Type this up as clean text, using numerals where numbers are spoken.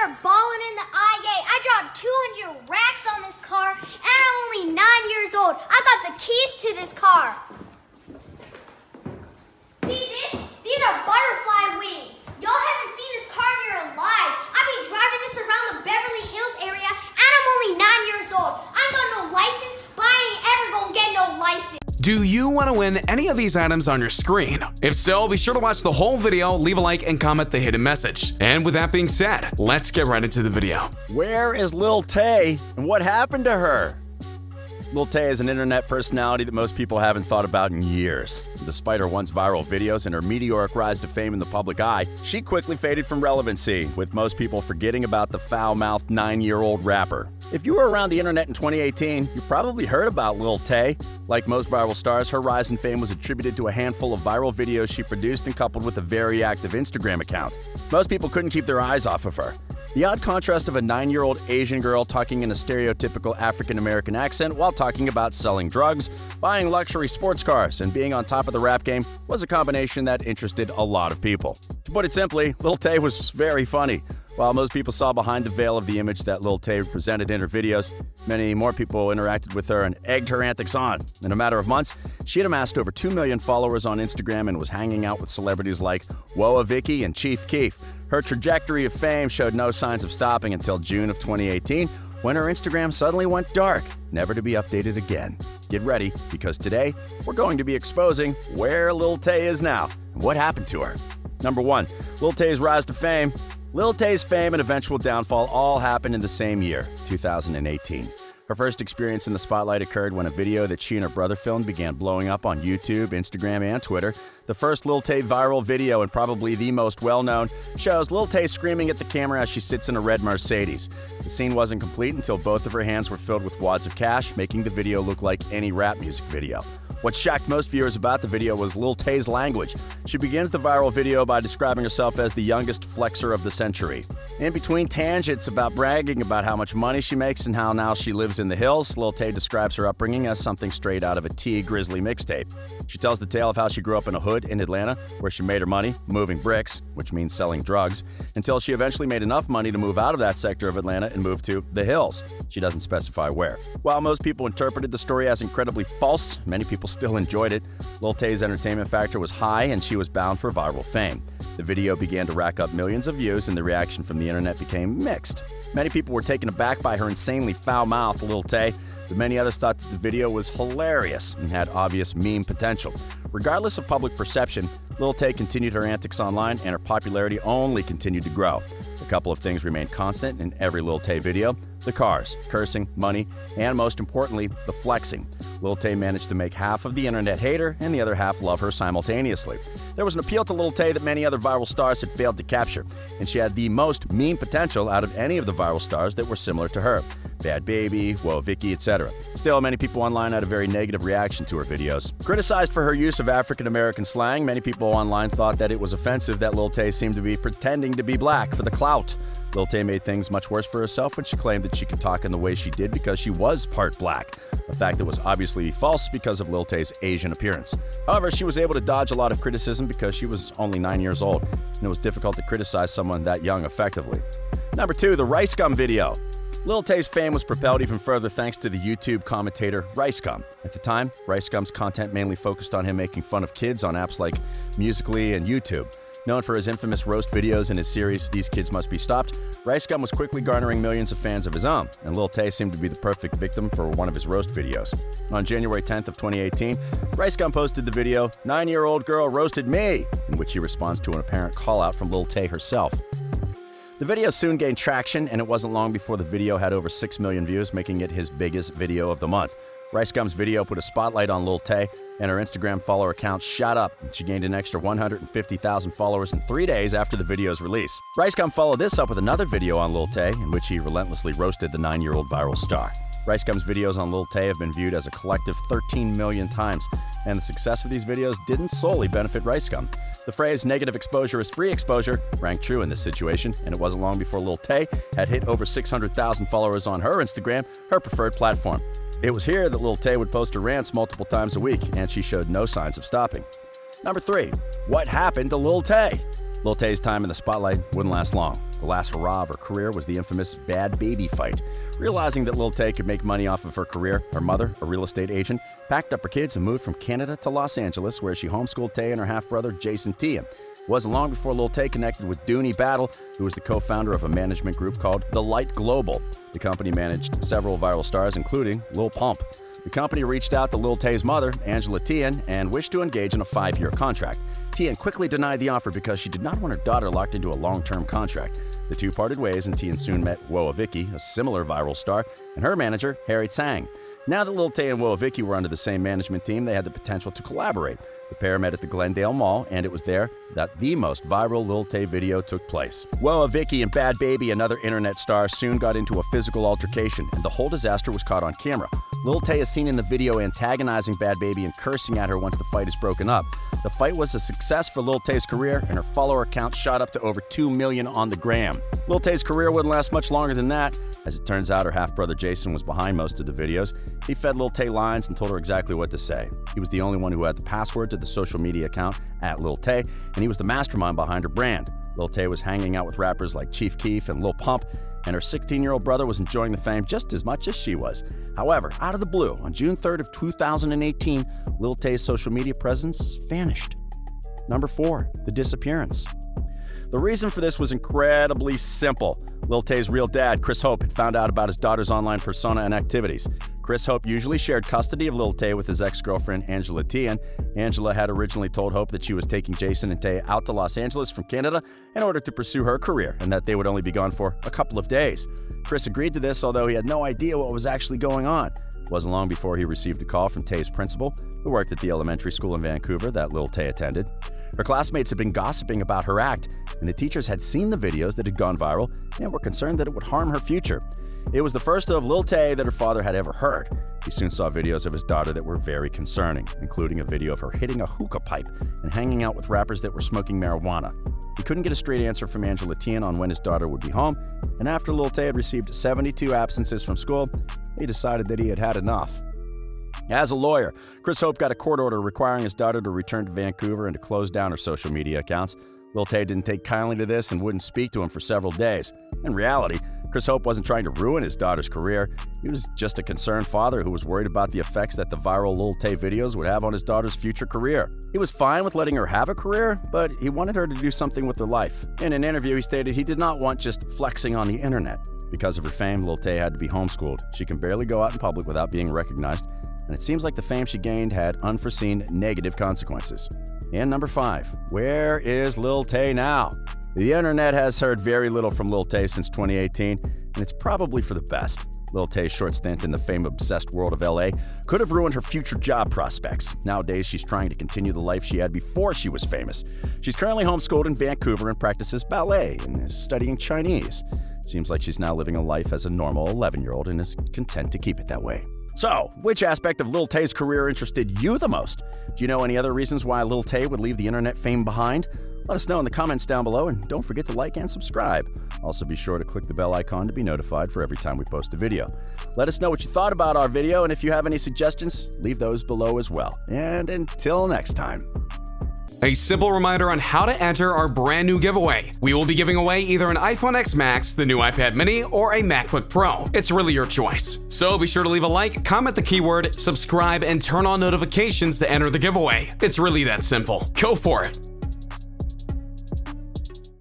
there balling in the IA. I dropped 200 racks on this car, and I'm only 9 years old. I got the keys to this car. See this? These are butterfly wings. Y'all haven't seen this car in your lives. I've been driving this around the Beverly Hills area, and I'm only 9 years old. I ain't got no license, but I ain't ever gonna get no license. Do you want to win any of these items on your screen? If so, be sure to watch the whole video, leave a like, and comment the hidden message. And with that being said, let's get right into the video. Where is Lil Tay, and what happened to her? Lil Tay is an internet personality that most people haven't thought about in years. Despite her once viral videos and her meteoric rise to fame in the public eye, she quickly faded from relevancy, with most people forgetting about the foul-mouthed 9-year-old rapper. If you were around the internet in 2018, you probably heard about Lil Tay. Like most viral stars, her rise in fame was attributed to a handful of viral videos she produced and coupled with a very active Instagram account. Most people couldn't keep their eyes off of her. The odd contrast of a 9-year-old Asian girl talking in a stereotypical African-American accent while talking about selling drugs, buying luxury sports cars, and being on top of the rap game was a combination that interested a lot of people. To put it simply, Lil Tay was very funny. While most people saw behind the veil of the image that Lil Tay presented in her videos, many more people interacted with her and egged her antics on. In a matter of months, she had amassed over 2 million followers on Instagram and was hanging out with celebrities like Woah Vicky and Chief Keef. Her trajectory of fame showed no signs of stopping until June of 2018, when her Instagram suddenly went dark, never to be updated again. Get ready, because today, we're going to be exposing where Lil Tay is now and what happened to her. Number 1. Lil Tay's rise to fame. Lil Tay's fame and eventual downfall all happened in the same year, 2018. Her first experience in the spotlight occurred when a video that she and her brother filmed began blowing up on YouTube, Instagram, and Twitter. The first Lil Tay viral video, and probably the most well-known, shows Lil Tay screaming at the camera as she sits in a red Mercedes. The scene wasn't complete until both of her hands were filled with wads of cash, making the video look like any rap music video. What shocked most viewers about the video was Lil Tay's language. She begins the viral video by describing herself as the youngest flexer of the century. In between tangents about bragging about how much money she makes and how now she lives in the hills, Lil Tay describes her upbringing as something straight out of a T Grizzly mixtape. She tells the tale of how she grew up in a hood in Atlanta, where she made her money moving bricks, which means selling drugs, until she eventually made enough money to move out of that sector of Atlanta and move to the hills. She doesn't specify where. While most people interpreted the story as incredibly false, many people still enjoyed it. Lil Tay's entertainment factor was high, and she was bound for viral fame. The video began to rack up millions of views, and the reaction from the internet became mixed. Many people were taken aback by her insanely foul-mouthed Lil Tay, but many others thought that the video was hilarious and had obvious meme potential. Regardless of public perception, Lil Tay continued her antics online, and her popularity only continued to grow. A couple of things remained constant in every Lil Tay video: the cars, cursing, money, and most importantly, the flexing. Lil Tay managed to make half of the internet hate her and the other half love her simultaneously. There was an appeal to Lil Tay that many other viral stars had failed to capture, and she had the most meme potential out of any of the viral stars that were similar to her. Bad Baby, Woah Vicky, etc. Still, many people online had a very negative reaction to her videos. Criticized for her use of African-American slang, many people online thought that it was offensive that Lil Tay seemed to be pretending to be black for the clout. Lil Tay made things much worse for herself when she claimed that she could talk in the way she did because she was part black, a fact that was obviously false because of Lil Tay's Asian appearance. However, she was able to dodge a lot of criticism because she was only 9 years old, and it was difficult to criticize someone that young effectively. Number 2, the RiceGum video. Lil Tay's fame was propelled even further thanks to the YouTube commentator RiceGum. At the time, RiceGum's content mainly focused on him making fun of kids on apps like Musical.ly and YouTube. Known for his infamous roast videos in his series These Kids Must Be Stopped, RiceGum was quickly garnering millions of fans of his own, and Lil Tay seemed to be the perfect victim for one of his roast videos. On January 10th of 2018, RiceGum posted the video, "9-Year-Old Girl Roasted Me," in which he responds to an apparent call-out from Lil Tay herself. The video soon gained traction, and it wasn't long before the video had over 6 million views, making it his biggest video of the month. RiceGum's video put a spotlight on Lil Tay, and her Instagram follower count shot up. She gained an extra 150,000 followers in 3 days after the video's release. RiceGum followed this up with another video on Lil Tay, in which he relentlessly roasted the 9-year-old viral star. RiceGum's videos on Lil Tay have been viewed as a collective 13 million times, and the success of these videos didn't solely benefit RiceGum. The phrase "negative exposure is free exposure" rang true in this situation, and it wasn't long before Lil Tay had hit over 600,000 followers on her Instagram, her preferred platform. It was here that Lil Tay would post her rants multiple times a week, and she showed no signs of stopping. Number 3. What happened to Lil Tay? Lil Tay's time in the spotlight wouldn't last long. The last hurrah of her career was the infamous Bad Baby fight. Realizing that Lil Tay could make money off of her career, her mother, a real estate agent, packed up her kids and moved from Canada to Los Angeles, where she homeschooled Tay and her half-brother Jason T. It wasn't long before Lil Tay connected with Dooney Battle, who was the co-founder of a management group called The Light Global. The company managed several viral stars, including Lil Pump. The company reached out to Lil Tay's mother, Angela Tien, and wished to engage in a 5-year contract. Tien quickly denied the offer because she did not want her daughter locked into a long-term contract. The two parted ways, and Tien soon met Woah Vicky, a similar viral star, and her manager, Harry Tsang. Now that Lil Tay and Woah Vicky were under the same management team, they had the potential to collaborate. The pair met at the Glendale Mall, and it was there that the most viral Lil Tay video took place. Woah Vicky and Bad Baby, another internet star, soon got into a physical altercation, and the whole disaster was caught on camera. Lil Tay is seen in the video antagonizing Bad Baby and cursing at her once the fight is broken up. The fight was a success for Lil Tay's career, and her follower count shot up to over 2 million on the gram. Lil Tay's career wouldn't last much longer than that. As it turns out, her half-brother Jason was behind most of the videos. He fed Lil Tay lines and told her exactly what to say. He was the only one who had the password to the social media account at Lil Tay, and he was the mastermind behind her brand. Lil Tay was hanging out with rappers like Chief Keef and Lil Pump, and her 16-year-old brother was enjoying the fame just as much as she was. However, out of the blue, on June 3rd of 2018, Lil Tay's social media presence vanished. Number 4, the disappearance. The reason for this was incredibly simple. Lil Tay's real dad, Chris Hope, had found out about his daughter's online persona and activities. Chris Hope usually shared custody of Lil Tay with his ex-girlfriend, Angela Tien. Angela had originally told Hope that she was taking Jason and Tay out to Los Angeles from Canada in order to pursue her career, and that they would only be gone for a couple of days. Chris agreed to this, although he had no idea what was actually going on. It wasn't long before he received a call from Tay's principal, who worked at the elementary school in Vancouver that Lil Tay attended. Her classmates had been gossiping about her act, and the teachers had seen the videos that had gone viral and were concerned that it would harm her future. It was the first of Lil Tay that her father had ever heard. He soon saw videos of his daughter that were very concerning, including a video of her hitting a hookah pipe and hanging out with rappers that were smoking marijuana. He couldn't get a straight answer from Angela Tien on when his daughter would be home, and after Lil Tay had received 72 absences from school, he decided that he had had enough. As a lawyer, Chris Hope got a court order requiring his daughter to return to Vancouver and to close down her social media accounts. Lil Tay didn't take kindly to this and wouldn't speak to him for several days. In reality, Chris Hope wasn't trying to ruin his daughter's career. He was just a concerned father who was worried about the effects that the viral Lil Tay videos would have on his daughter's future career. He was fine with letting her have a career, but he wanted her to do something with her life. In an interview, he stated he did not want just flexing on the internet. Because of her fame, Lil Tay had to be homeschooled. She can barely go out in public without being recognized, and it seems like the fame she gained had unforeseen negative consequences. And number 5, where is Lil Tay now? The internet has heard very little from Lil Tay since 2018, and it's probably for the best. Lil Tay's short stint in the fame-obsessed world of LA could have ruined her future job prospects. Nowadays, she's trying to continue the life she had before she was famous. She's currently homeschooled in Vancouver and practices ballet and is studying Chinese. It seems like she's now living a life as a normal 11-year-old and is content to keep it that way. So, which aspect of Lil Tay's career interested you the most? Do you know any other reasons why Lil Tay would leave the internet fame behind? Let us know in the comments down below, and don't forget to like and subscribe. Also be sure to click the bell icon to be notified for every time we post a video. Let us know what you thought about our video, and if you have any suggestions, leave those below as well. And until next time. A simple reminder on how to enter our brand new giveaway. We will be giving away either an iPhone X Max, the new iPad mini, or a MacBook Pro. It's really your choice. So be sure to leave a like, comment the keyword, subscribe, and turn on notifications to enter the giveaway. It's really that simple. Go for it.